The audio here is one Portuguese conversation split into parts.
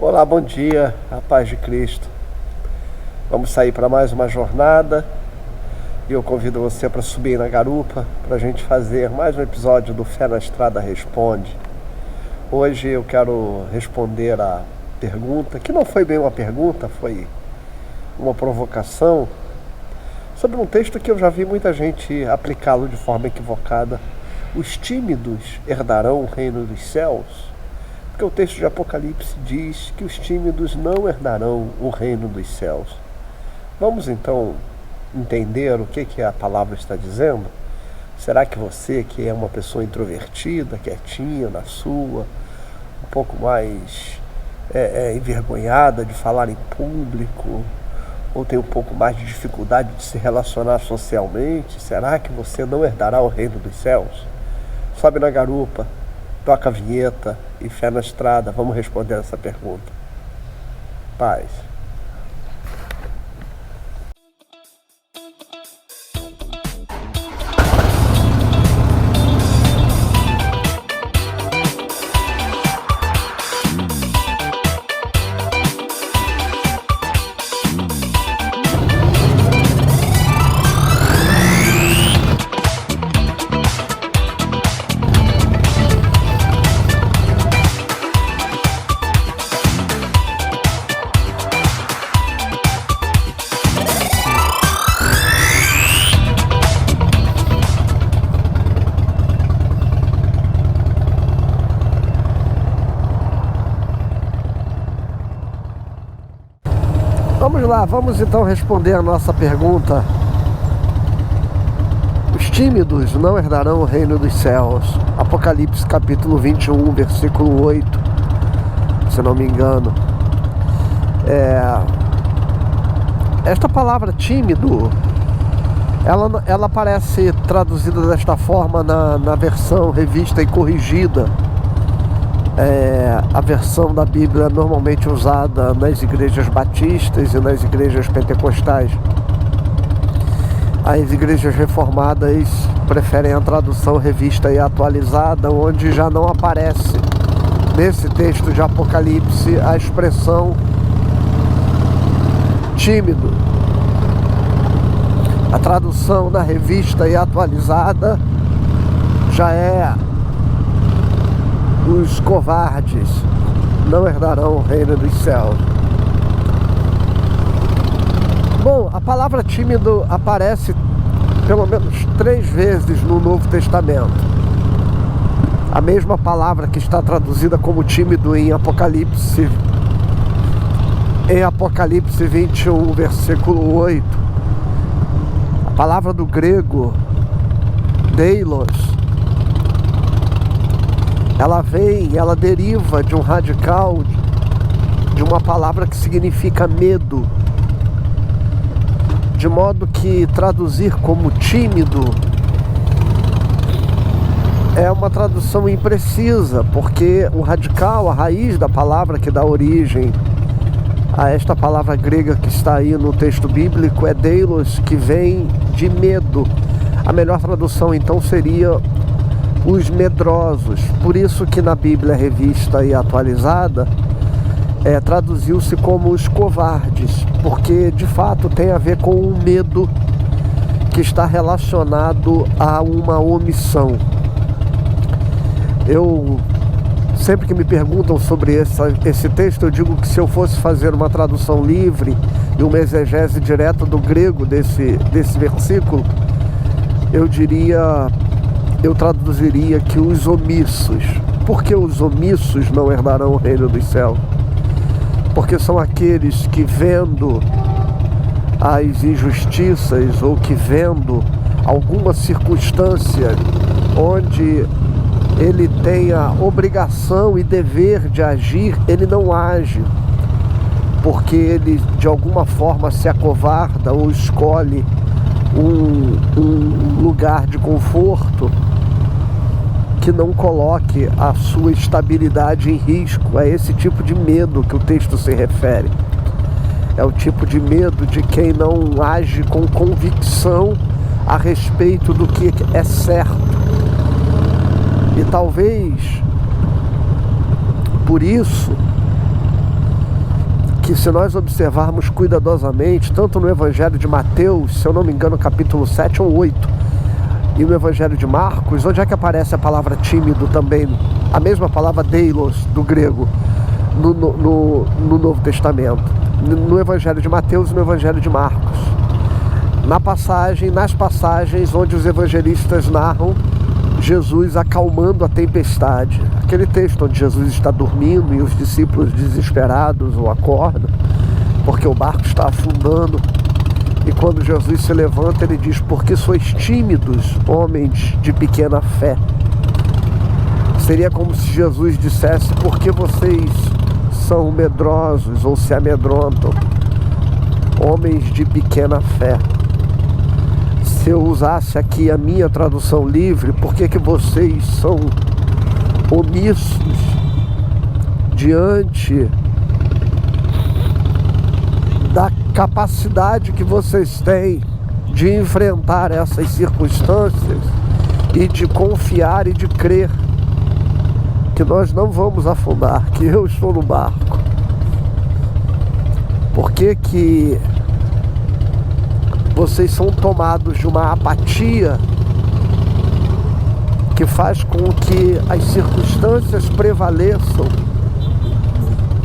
Olá, bom dia, a paz de Cristo. Vamos sair para mais uma jornada e eu convido você para subir na garupa para a gente fazer mais um episódio do Fé na Estrada Responde. Hoje eu quero responder a pergunta, que não foi bem uma pergunta, foi uma provocação, sobre um texto que eu já vi muita gente aplicá-lo de forma equivocada. Os tímidos herdarão o reino dos céus? Porque o texto de Apocalipse diz que os tímidos não herdarão o reino dos céus. Vamos então entender o que a palavra está dizendo? Será que você, que é uma pessoa introvertida, quietinha na sua, um pouco mais envergonhada de falar em público, ou tem um pouco mais de dificuldade de se relacionar socialmente, será que você não herdará o reino dos céus? Sobe na garupa, toca a vinheta e fé na estrada. Vamos responder essa pergunta. Paz. Vamos lá, vamos então responder a nossa pergunta. Os tímidos não herdarão o reino dos céus. Apocalipse capítulo 21, versículo 8, se não me engano. Esta palavra tímido, ela aparece traduzida desta forma na versão revista e corrigida. A versão da Bíblia normalmente usada nas igrejas batistas e nas igrejas pentecostais. As igrejas reformadas preferem a tradução revista e atualizada, onde já não aparece nesse texto de Apocalipse a expressão tímido. A tradução na revista e atualizada já é: os covardes não herdarão o reino dos céus. Bom, a palavra tímido aparece pelo menos 3 vezes no Novo Testamento. A mesma palavra que está traduzida como tímido em Apocalipse 21, versículo 8. A palavra do grego deilos, ela deriva de um radical, de uma palavra que significa medo. De modo que traduzir como tímido é uma tradução imprecisa, porque o radical, a raiz da palavra que dá origem a esta palavra grega que está aí no texto bíblico é deilos, que vem de medo. A melhor tradução então seria os medrosos. Por isso que na Bíblia revista e atualizada traduziu-se como os covardes, porque de fato tem a ver com um medo que está relacionado a uma omissão. Eu sempre que me perguntam sobre esse texto, eu digo que se eu fosse fazer uma tradução livre e uma exegese direta do grego desse versículo, eu traduziria que os omissos. Por que os omissos não herdarão o reino dos céus? Porque são aqueles que, vendo as injustiças ou que vendo alguma circunstância onde ele tem a obrigação e dever de agir, ele não age, porque ele de alguma forma se acovarda ou escolhe um lugar de conforto que não coloque a sua estabilidade em risco. É esse tipo de medo que o texto se refere. É o tipo de medo de quem não age com convicção a respeito do que é certo. E talvez por isso que, se nós observarmos cuidadosamente, tanto no Evangelho de Mateus, se eu não me engano, capítulo 7 ou 8, e no Evangelho de Marcos, onde é que aparece a palavra tímido também, a mesma palavra deilos, do grego, no Novo Testamento, no Evangelho de Mateus e no Evangelho de Marcos. Nas passagens onde os evangelistas narram Jesus acalmando a tempestade. Aquele texto onde Jesus está dormindo e os discípulos desesperados o acordam, porque o barco está afundando. E quando Jesus se levanta, ele diz: por que sois tímidos, homens de pequena fé? Seria como se Jesus dissesse: por que vocês são medrosos ou se amedrontam, homens de pequena fé? Se eu usasse aqui a minha tradução livre, por que vocês são omissos diante da capacidade que vocês têm de enfrentar essas circunstâncias e de confiar e de crer que nós não vamos afundar, que eu estou no barco? Por que vocês são tomados de uma apatia que faz com que as circunstâncias prevaleçam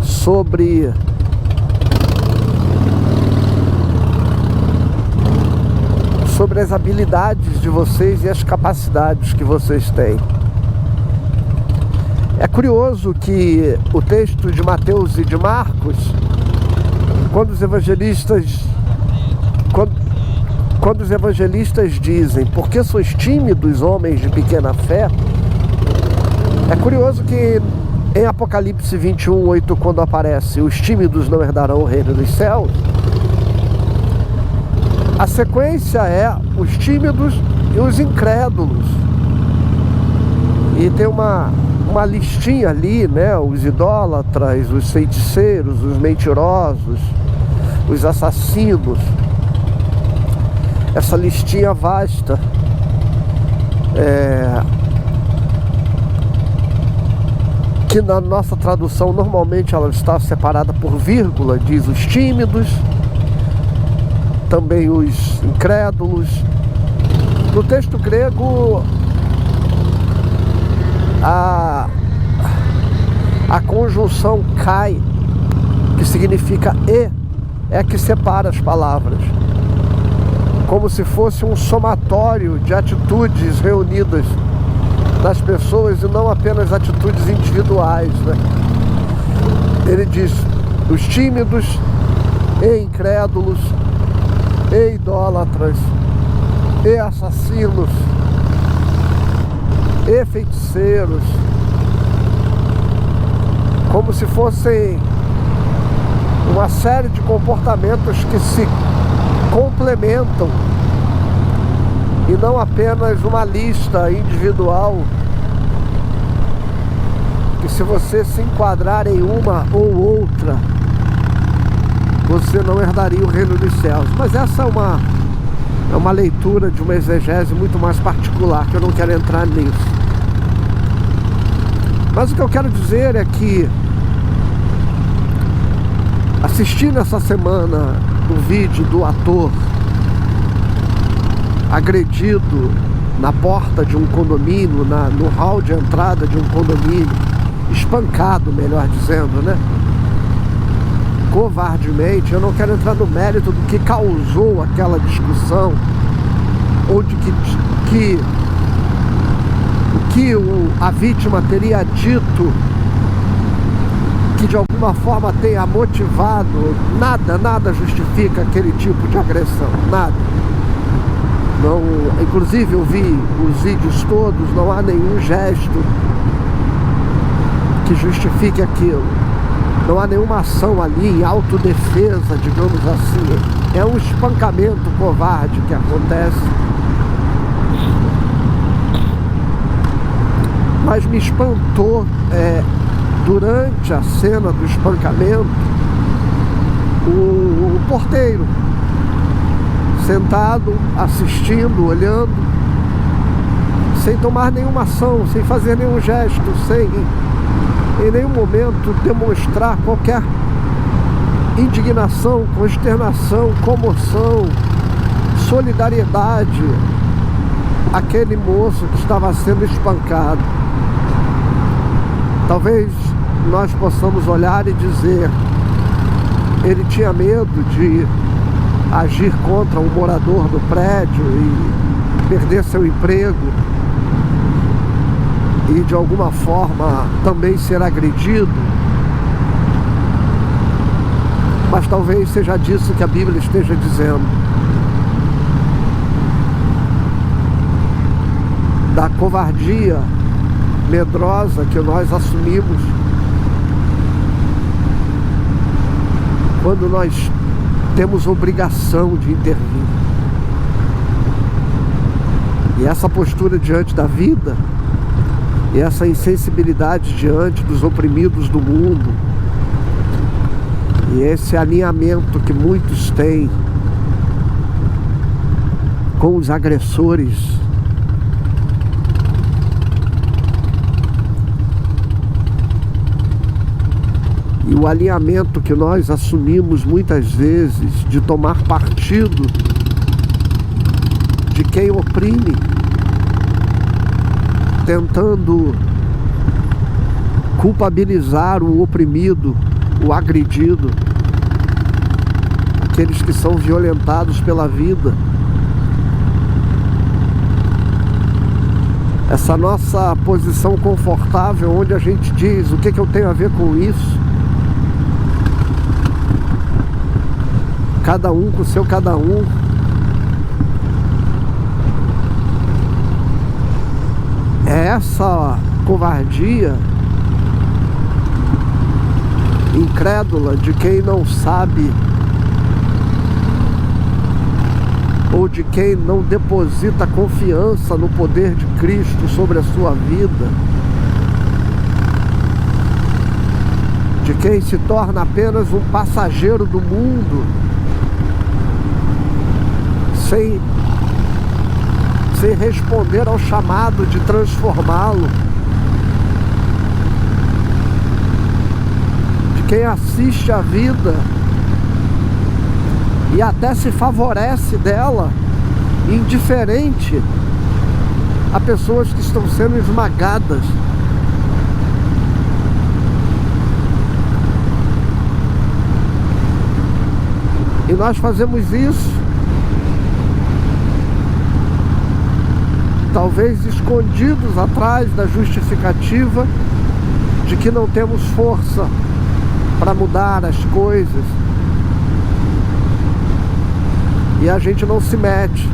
sobre as habilidades de vocês e as capacidades que vocês têm? É curioso que o texto de Mateus e de Marcos, quando os evangelistas dizem: por que sois tímidos, homens de pequena fé? É curioso que em Apocalipse 21:8, quando aparece: os tímidos não herdarão o reino dos céus, a sequência é os tímidos e os incrédulos. E tem uma listinha ali, né? Os idólatras, os feiticeiros, os mentirosos, os assassinos. Essa listinha vasta. Que na nossa tradução normalmente ela está separada por vírgula, diz os tímidos, também os incrédulos. No texto grego, a conjunção kai, que significa e, é que separa as palavras, como se fosse um somatório de atitudes reunidas das pessoas e não apenas atitudes individuais, né? Ele diz: os tímidos e incrédulos e idólatras e assassinos e feiticeiros, como se fossem uma série de comportamentos que se complementam e não apenas uma lista individual, que se você se enquadrar em uma ou outra, você não herdaria o reino dos céus. Mas essa é uma leitura de uma exegese muito mais particular, que eu não quero entrar nisso. Mas o que eu quero dizer é que, assistindo essa semana o vídeo do ator agredido na porta de um condomínio, no hall de entrada de um condomínio, espancado, melhor dizendo, né? Covardemente. Eu não quero entrar no mérito do que causou aquela discussão, ou de a vítima teria dito que de alguma forma tenha motivado. Nada justifica aquele tipo de agressão, nada. Não, inclusive eu vi os vídeos todos, não há nenhum gesto que justifique aquilo. Não há nenhuma ação ali em autodefesa, digamos assim. É um espancamento covarde que acontece. Mas me espantou, durante a cena do espancamento, o porteiro sentado, assistindo, olhando, sem tomar nenhuma ação, sem fazer nenhum gesto, sem em nenhum momento demonstrar qualquer indignação, consternação, comoção, solidariedade àquele moço que estava sendo espancado. Talvez nós possamos olhar e dizer: ele tinha medo de agir contra um morador do prédio e perder seu emprego e de alguma forma também ser agredido. Mas talvez seja disso que a Bíblia esteja dizendo, da covardia medrosa que nós assumimos quando nós temos obrigação de intervir. E essa postura diante da vida, e essa insensibilidade diante dos oprimidos do mundo, e esse alinhamento que muitos têm com os agressores, e o alinhamento que nós assumimos muitas vezes de tomar partido de quem oprime, tentando culpabilizar o oprimido, o agredido, aqueles que são violentados pela vida. Essa nossa posição confortável, onde a gente diz: o que eu tenho a ver com isso? Cada um com o seu cada um. É essa covardia incrédula de quem não sabe, ou de quem não deposita confiança no poder de Cristo sobre a sua vida, de quem se torna apenas um passageiro do mundo, sem responder ao chamado de transformá-lo, de quem assiste a vida e até se favorece dela, indiferente a pessoas que estão sendo esmagadas. E nós fazemos isso talvez escondidos atrás da justificativa de que não temos força para mudar as coisas, e a gente não se mete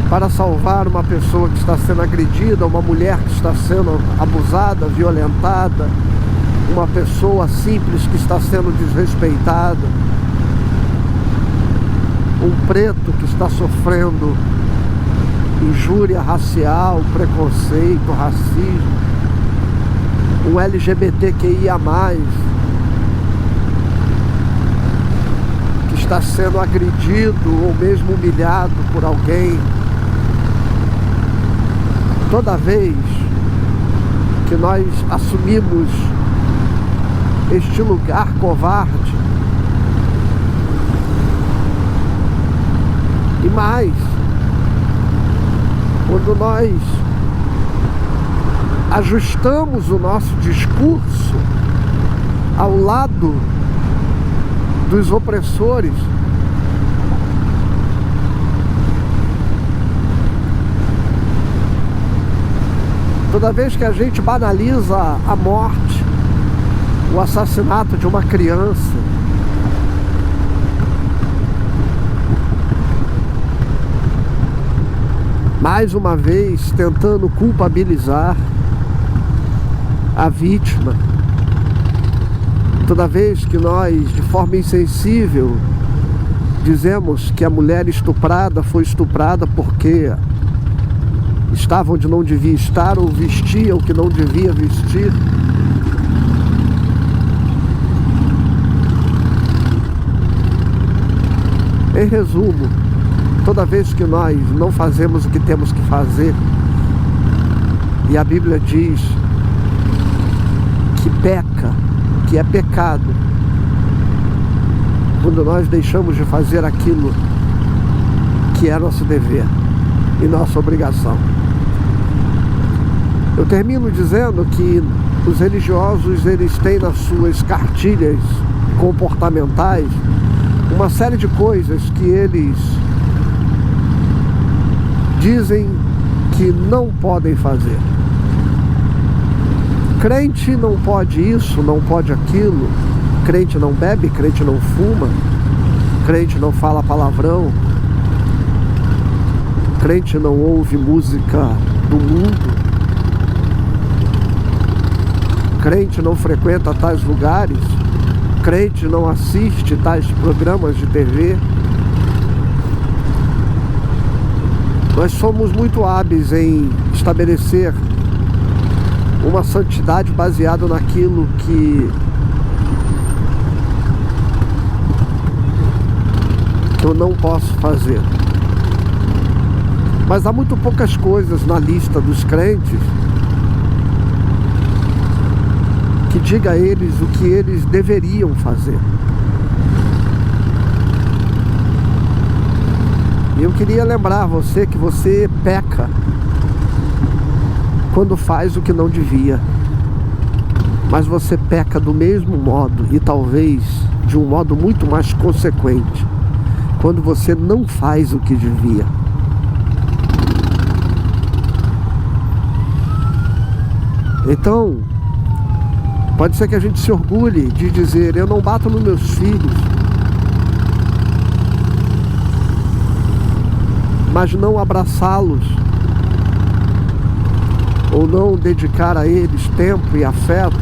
para salvar uma pessoa que está sendo agredida, uma mulher que está sendo abusada, violentada, uma pessoa simples que está sendo desrespeitada, um preto que está sofrendo injúria racial, preconceito, racismo, um LGBTQIA+, que está sendo agredido ou mesmo humilhado por alguém. Toda vez que nós assumimos este lugar covarde, e mais, quando nós ajustamos o nosso discurso ao lado dos opressores, toda vez que a gente banaliza a morte, o assassinato de uma criança, mais uma vez tentando culpabilizar a vítima, toda vez que nós, de forma insensível, dizemos que a mulher estuprada foi estuprada porque estava onde não devia estar ou vestia o que não devia vestir, em resumo, toda vez que nós não fazemos o que temos que fazer, e a Bíblia diz que peca, que que é pecado quando nós deixamos de fazer aquilo que é nosso dever e nossa obrigação. Eu termino dizendo que os religiosos, eles têm nas suas cartilhas comportamentais uma série de coisas que eles dizem que não podem fazer. Crente não pode isso, não pode aquilo. Crente não bebe, crente não fuma, crente não fala palavrão, crente não ouve música do mundo, crente não frequenta tais lugares, crente não assiste tais programas de TV. Nós somos muito hábeis em estabelecer uma santidade baseada naquilo que eu não posso fazer. Mas há muito poucas coisas na lista dos crentes que diga a eles o que eles deveriam fazer. E eu queria lembrar você que você peca quando faz o que não devia. Mas você peca do mesmo modo, e talvez de um modo muito mais consequente, quando você não faz o que devia. Então, pode ser que a gente se orgulhe de dizer: eu não bato nos meus filhos, mas não abraçá-los ou não dedicar a eles tempo e afeto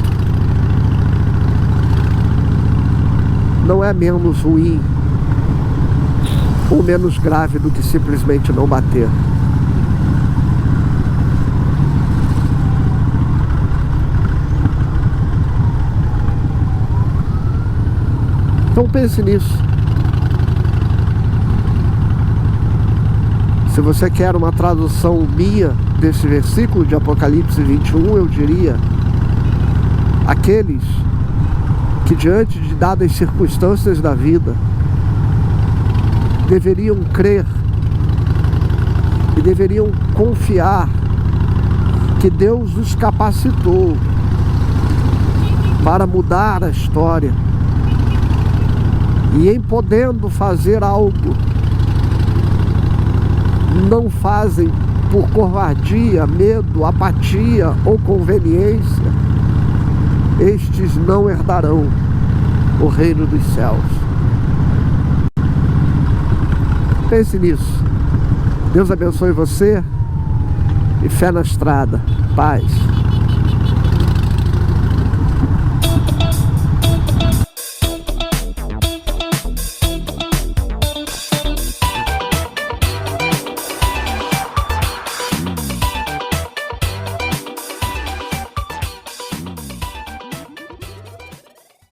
não é menos ruim ou menos grave do que simplesmente não bater. Então pense nisso. Se você quer uma tradução minha desse versículo de Apocalipse 21, eu diria: aqueles que diante de dadas circunstâncias da vida deveriam crer e deveriam confiar que Deus os capacitou para mudar a história, e em podendo fazer algo, não fazem por covardia, medo, apatia ou conveniência, estes não herdarão o reino dos céus. Pense nisso. Deus abençoe você e fé na estrada. Paz.